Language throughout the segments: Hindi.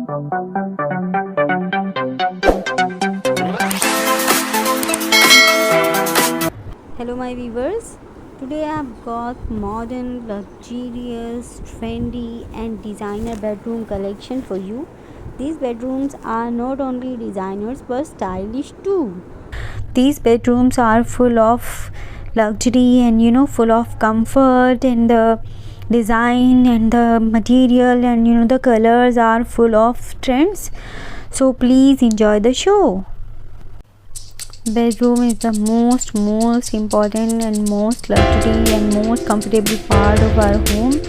Hello my viewers, today I have got modern, luxurious, trendy and designer bedroom collection for you. These bedrooms are not only designers but stylish too. These bedrooms are full of luxury and full of comfort, and the design and the material and the colors are full of trends. So please enjoy the show. Bedroom is the most important and most luxury and most comfortable part of our home.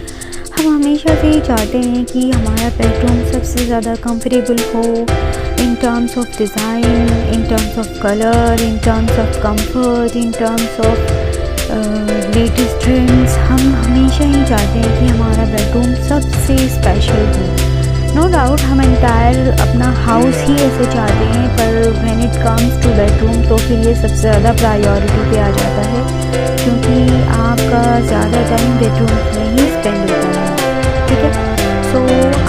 हम हमेशा से ही चाहते हैं कि हमारा बेडरूम सबसे ज़्यादा कंफर्टेबल हो, in terms of design, in terms of colour, in terms of comfort, in terms of latest trends. हम हमेशा ही चाहते हैं कि हमारा बेडरूम सबसे स्पेशल हो। नो डाउट हम एंटायर अपना हाउस ही ऐसे चाहते हैं, पर when it comes two bedroom तो फिर ये सबसे ज़्यादा प्रायोरिटी पे आ जाता है, क्योंकि आपका ज़्यादा टाइम बेडरूम में ही स्पेंड होता है। ठीक है, सो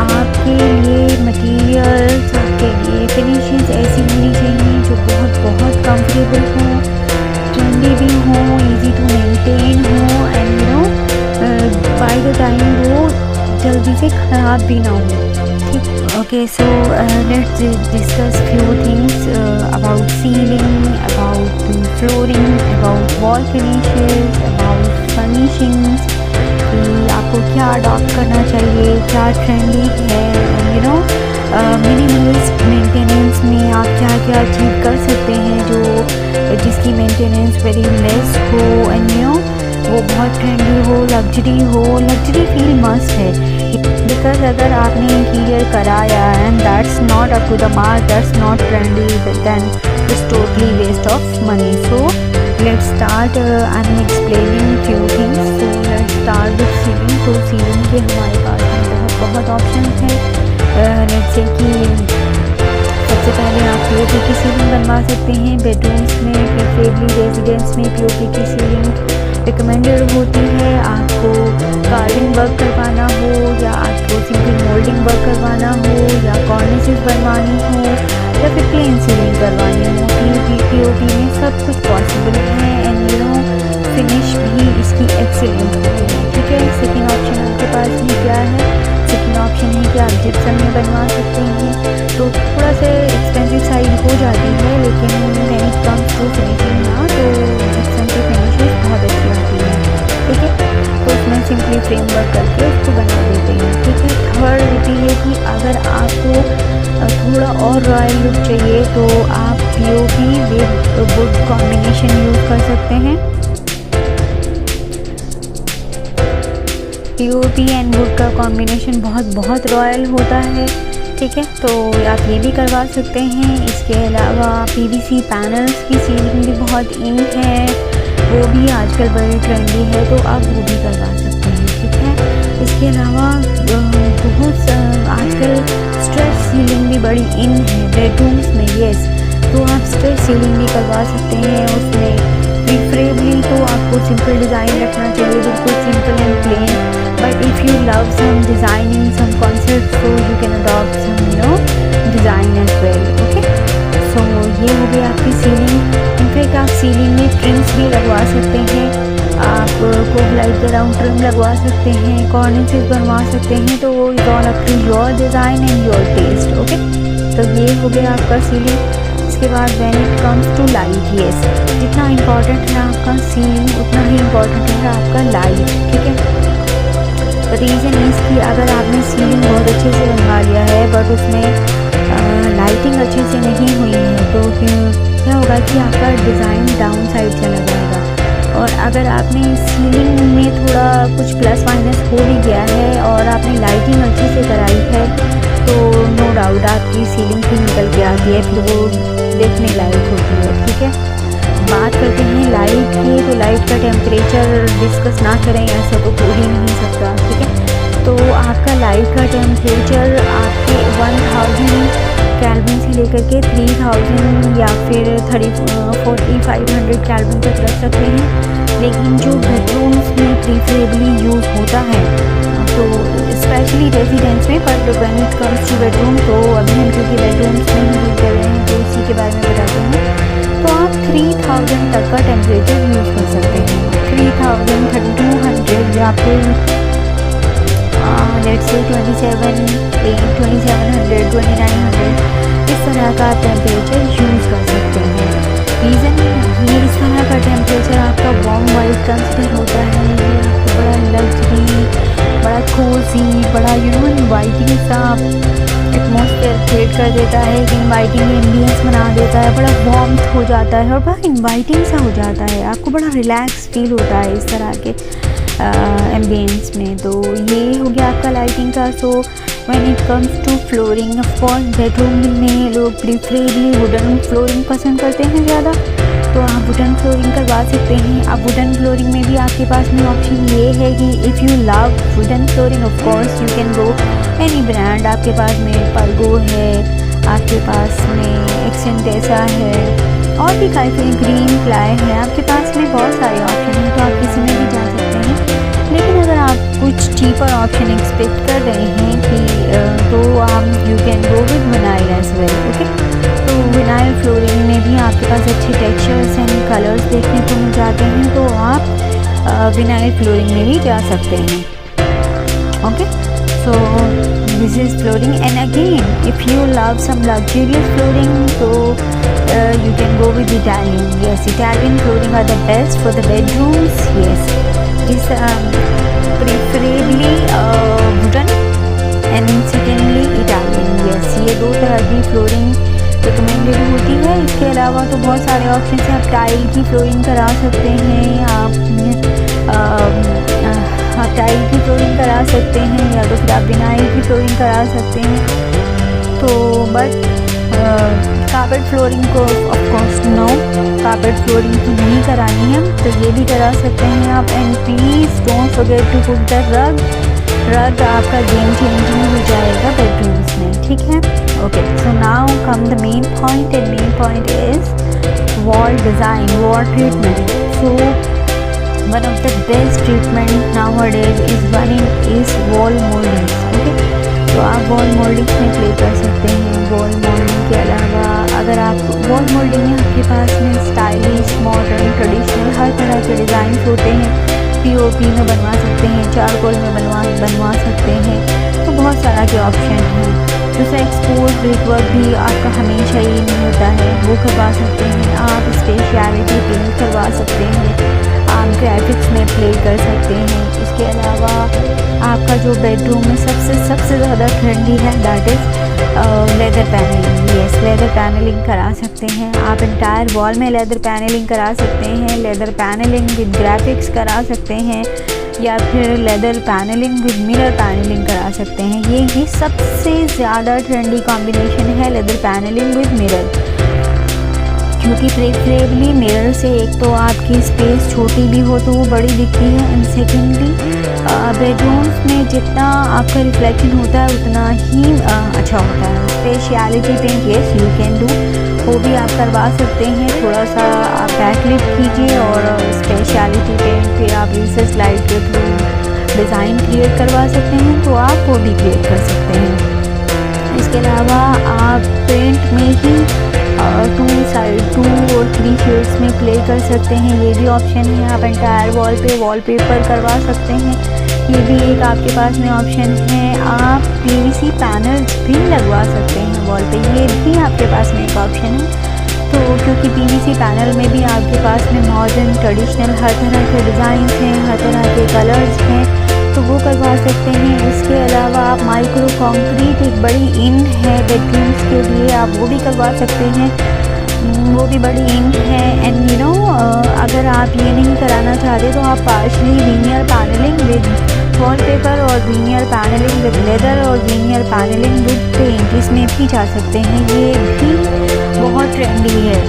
आपके लिए मटेरियल्स, आपके लिए फिनिशिंग्स ऐसी होनी चाहिए जो बहुत कंफर्टेबल हों, ट्रेंडी भी हों, ईजी टू मेंटेन हो, एंड बाय द टाइम वो जल्दी से ख़राब भी ना हो। Okay, so let's discuss few things about ceiling, about flooring, about wall finishes, about furnishings, कि आपको क्या अडॉप्ट करना चाहिए, क्या ट्रेंडी है, मिनिमलिस्ट मेंटेनेंस में आप क्या क्या अचीव कर सकते हैं जो जिसकी मेंटेनेंस वेरी लेस हो, एंड वो बहुत ट्रेंडी हो, लग्जरी फील मस्ट है। बिकॉज अगर आपने इंटीरियर कराया and that's not up to the mark, that's not trendy, then it's totally waste of money. So let's start, I am explaining few things. So let's start with ceiling. तो सीलिंग के हमारे पास में बहुत ऑप्शन हैं। लेट्स से कि सबसे पहले आप पीओपी की सीलिंग बनवा सकते हैं बेडरूम्स में, प्रेफरेबली रेजिडेंस में पीओपी की सीलिंग रिकमेंडेड होती है। आपको कार्विंग वर्क करवाना हो, या आपको सिंपल मोल्डिंग वर्क करवाना हो, या कॉर्निसेस बनवानी हो, या फिर प्लेन सीलिंग करवानी हो, पीओपी में सब कुछ पॉसिबल है, एंड फिनिश भी इसकी एक्सीलेंट होती है। ठीक है, सेकेंड ऑप्शन आपके पास में क्या है? सेकेंड ऑप्शन है कि आप जिप्सम में बनवा सकते हैं। तो थोड़ा सा एक्सपेंसिव साइड हो जाती है, लेकिन when it comes to finishing ना, तो जिप्सम की फिनिशेस बहुत अच्छी होती है। ठीक है, तो उसमें सिंपली फ्रेम वर्क करके उसको बना देते हैं। ठीक है, थर्ड होती है कि अगर आपको थोड़ा और रॉयल लुक चाहिए तो आप POP with would combination use कर सकते हैं। पीओपी एंड वुड का कॉम्बिनेशन बहुत रॉयल होता है। ठीक है, तो आप ये भी करवा सकते हैं। इसके अलावा पीवीसी पैनल्स की सीलिंग भी बहुत इन है, वो भी आजकल बड़ी ट्रेंडी है, तो आप वो भी करवा सकते हैं। ठीक है, इसके अलावा बहुत आजकल स्ट्रेच सीलिंग भी बड़ी इन है बेडरूम्स में। येस, तो आप स्ट्रेच सीलिंग भी करवा सकते हैं। उसमें प्रीफरेबली तो आपको सिंपल डिज़ाइन रखना चाहिए, बिल्कुल simple and plain, but if you love some designing, some concept, so you can adopt some design as well. Okay, so ये हो गई आपकी सीलिंग। इनफैक्ट आप सीलिंग में ट्रिम्स भी लगवा सकते हैं, आप कोब लाइट अराउंड ट्रिम लगवा सकते हैं, कॉर्निसेस बनवा सकते हैं, तो वो is all up to your design and your taste. Okay, तो ये हो गया आपका सीलिंग। इसके बाद when it comes to light, yes, जितना इम्पॉर्टेंट है आपका सीलिंग उतना ही इम्पॉर्टेंट है आपका लाइट। ठीक है, रीज़न इसकी अगर आपने सीलिंग बहुत अच्छे से बनवा लिया है बट उसमें लाइटिंग अच्छे से नहीं हुई है, तो क्या होगा कि आपका डिज़ाइन डाउन साइड चला जाएगा। और अगर आपने सीलिंग में थोड़ा कुछ प्लस माइनस हो भी गया है और आपने लाइटिंग अच्छे से कराई है, तो नो डाउट आपकी सीलिंग भी निकल के आती है, फिर वो देखने लायक होती है। ठीक है, बात करते हैं लाइट की। तो लाइट का टेम्परेचर डिस्कस ना करें ऐसा तो हो ही नहीं सकता। ठीक है, तो आपका लाइट का टेम्परेचर आपके 1000 केल्विन से लेकर के 3000 या फिर 4500 केल्विन तक रख सकते हैं। लेकिन जो बेडरूम्स में प्रीफरेबली यूज़ होता है तो स्पेशली रेजिडेंस में, but when it comes two bedroom तो अभी हम क्योंकि बेडरूम्स में ही डील कर रहे हैं तो उसी के बारे में बताते हैं। तो आप 3000 तक का टेम्परेचर यूज़ कर सकते हैं। 3000, 3200 या फिर लेट्स से 2700, 2900 इस तरह का टेम्परेचर यूज़ कर सकते हैं। रीज़न ये इस तरह का टेम्परेचर आपका वार्म वाइट कंसिडर होता है। ये आपको बड़ा लग्जरी, बड़ा कोजी, बड़ा इनवाइटिंग सा एटमॉस्फेयर क्रिएट कर देता है, इनवाइटिंग एम्बियंस बना देता है, बड़ा वार्मथ हो जाता है और बड़ा इनवाइटिंग सा हो जाता है। आपको बड़ा रिलैक्स फील होता है इस तरह के एम्बियंस में। तो ये हो गया आपका लाइटिंग का। So when it comes to flooring, of course bedroom में लोग प्रीफरेबली वुडन फ्लोरिंग पसंद करते हैं ज़्यादा, तो आप वुडन फ्लोरिंग करवा सकते हैं। अब वुडन फ्लोरिंग में भी आपके पास में ऑप्शन ये है कि if you love wooden flooring of course you can go any brand. आपके पास में पर्गो है, आपके पास में एक्सेंटेसा है और भी काफ़ी ग्रीन फ्लाई है, आपके पास में बहुत सारे ऑप्शन हैं, तो आप किसी में भी जा सकते हैं। लेकिन अगर आप कुछ चीपर ऑप्शन एक्सपेक्ट कर रहे हैं कि तो आप you can go with vinyl as well. Okay, तो विनाइल फ्लोरिंग में भी आपके पास अच्छे टेक्सचर्स एंड कलर्स देखने को मिल जाते हैं, तो आप विनाइल फ्लोरिंग में भी जा सकते हैं। Okay, so this is flooring and again if you love some luxurious flooring तो you can go with Italian. Yes, Italian flooring are the best for the bedrooms. Yes, is preferably wooden and secondly Italian. Yes, ये दो तरह की फ्लोरिंग रिकमेंडेड होती है। इसके अलावा तो बहुत सारे ऑप्शन हैं। आप टाइल की फ्लोरिंग करा सकते हैं, आप टाइल की फ्लोरिंग करा सकते हैं या तो फिर आप विनाइल की फ्लोरिंग करा सकते हैं। तो बट कार्पेट फ्लोरिंग को of course no, carpet flooring तो नहीं करानी है, तो ये भी करा सकते हैं आप। And please don't forget to put the rug. Rug आपका गेम चेंजिंग हो जाएगा बेडरूम्स में, ठीक है। Okay, so now come the main point and main point is wall design, wall treatment. So one of the best treatment nowadays is wall moulding. Okay, तो आप वॉल मोल्डिंग में प्ले कर सकते हैं। वॉल मोल्डिंग के अलावा अगर आप वॉल मोल्डिंग में आपके पास में स्टाइलिश, मॉडर्न, ट्रेडिशनल हर तरह के डिज़ाइन होते हैं। पीओपी में बनवा सकते हैं, चारकोल में बनवा सकते हैं, तो बहुत सारा के ऑप्शन हैं। दूसरा एक्सपोर्ट ब्रिकवर्क भी आपका हमेशा ही नहीं होता है, वो करवा सकते हैं आप। स्पेशलिटी पेंट करवा सकते हैं आप, ग्राफिक्स में प्ले कर सकते हैं। इसके अलावा आपका जो बेडरूम में सबसे ज़्यादा ट्रेंडी है that is leather panelling. Yes, leather panelling करा सकते हैं आप। इंटायर वॉल में लेदर पैनलिंग करा सकते हैं, लेदर पैनलिंग विद ग्राफिक्स करा सकते हैं या फिर leather panelling with mirror panelling करा सकते हैं। ये सबसे ज़्यादा ट्रेंडी कॉम्बिनेशन है लेदर पैनलिंग विद मिरर, क्योंकि प्रेफरेबली मिरर से एक तो आपकी स्पेस छोटी भी हो तो वो बड़ी दिखती है, एंड सेकेंडली बेडरूम्स में जितना आपका रिफ्लेक्शन होता है उतना ही अच्छा होता है। Speciality paint yes you can do, वो भी आप करवा सकते हैं। थोड़ा सा आप बैकलिफ्ट कीजिए और स्पेशलिटी पेंट पे आप रिसेस लाइट के थ्रू डिज़ाइन क्रिएट करवा सकते हैं, तो आप वो भी क्रिएट कर सकते हैं। इसके अलावा आप पेंट में ही 2 और 3 शेड्स में प्ले कर सकते हैं, ये भी ऑप्शन है। आप एंटायर वॉल पे वॉलपेपर करवा सकते हैं, ये भी एक आपके पास में ऑप्शन है। आप पीवीसी पैनल्स भी लगवा सकते हैं वॉल पे, ये भी आपके पास में एक ऑप्शन है। तो क्योंकि पीवीसी पैनल में भी आपके पास में मॉडर्न, ट्रेडिशनल हर तरह के डिज़ाइन हैं, हर तरह के कलर्स हैं, तो वो करवा सकते हैं। इसके अलावा आप माइक्रो कंक्रीट एक बड़ी इन है बेडरूम्स के लिए, आप वो भी करवा सकते हैं, वो भी बड़ी इन है। एंड अगर आप ये नहीं कराना चाहते तो आप partially veneer panelling with wallpaper और वीनियर पैनलिंग विद लेदर और वीनियर पैनलिंग विद पेंट इसमें भी जा सकते हैं, ये भी बहुत ट्रेंडी है।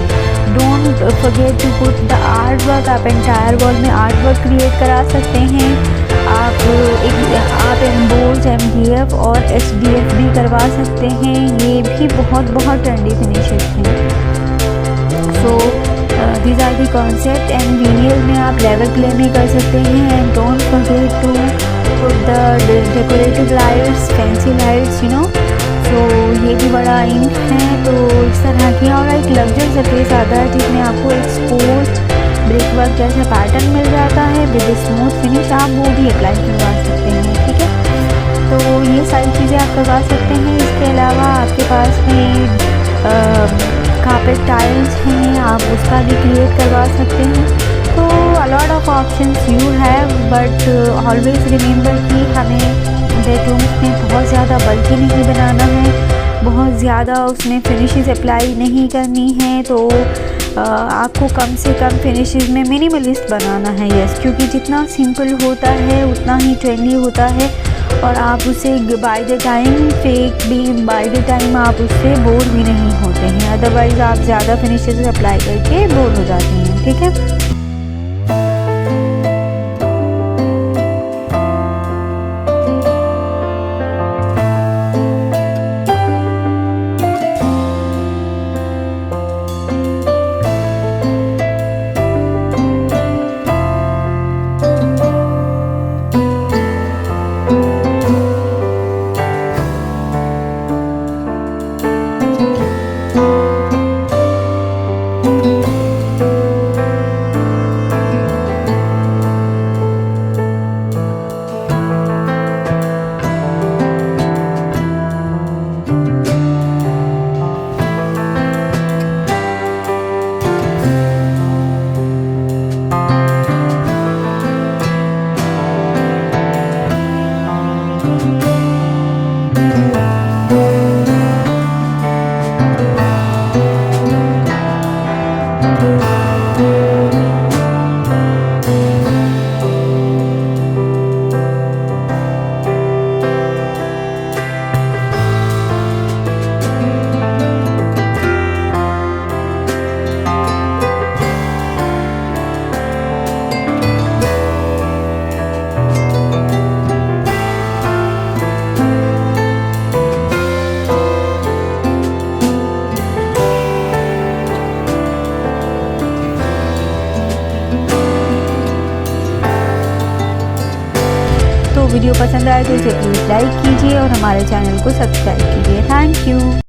Don't forget to put the art work. आप एंटायर वॉल में आर्ट वर्क क्रिएट करा सकते हैं। आप एम्बोज, MDF और SDF भी करवा सकते हैं, ये भी बहुत ट्रेंडी फिनिशेस हैं। So these are the concept. And veneer में आप लेवल प्ले में कर सकते हैं। And don't forget to put the decorative lights, fancy lights, you know. तो ये भी बड़ा इन है। तो इस तरह की और एक लग्जरी सरफेस आता है जिसमें आपको एक्सपोज ब्रिक वर्क जैसा पैटर्न मिल जाता है विद स्मूथ फिनिश। आप वो भी अप्लाई करवा सकते हैं, ठीक है। तो ये सारी चीज़ें आप करवा सकते हैं। इसके अलावा आपके पास में कार्पेट टाइल्स हैं, आप उसका भी क्रिएट करवा सकते हैं। तो a lot of options you have, but always remember कि हमें बेडरूम्स में बहुत ज़्यादा बल्कि नहीं बनाना है, बहुत ज़्यादा उसमें फिनिशेस अप्लाई नहीं करनी है। तो आपको कम से कम फिनिशेस में मिनिमलिस्ट बनाना है, यस, क्योंकि जितना सिंपल होता है उतना ही ट्रेंडी होता है और आप उसे बाय द टाइम आप उससे बोर भी नहीं होते हैं। अदरवाइज़ आप ज़्यादा फिनिशेस अप्लाई करके बोर हो जाते हैं, ठीक है। वीडियो पसंद आए तो इसे प्लीज़ लाइक कीजिए और हमारे चैनल को सब्सक्राइब कीजिए। Thank you.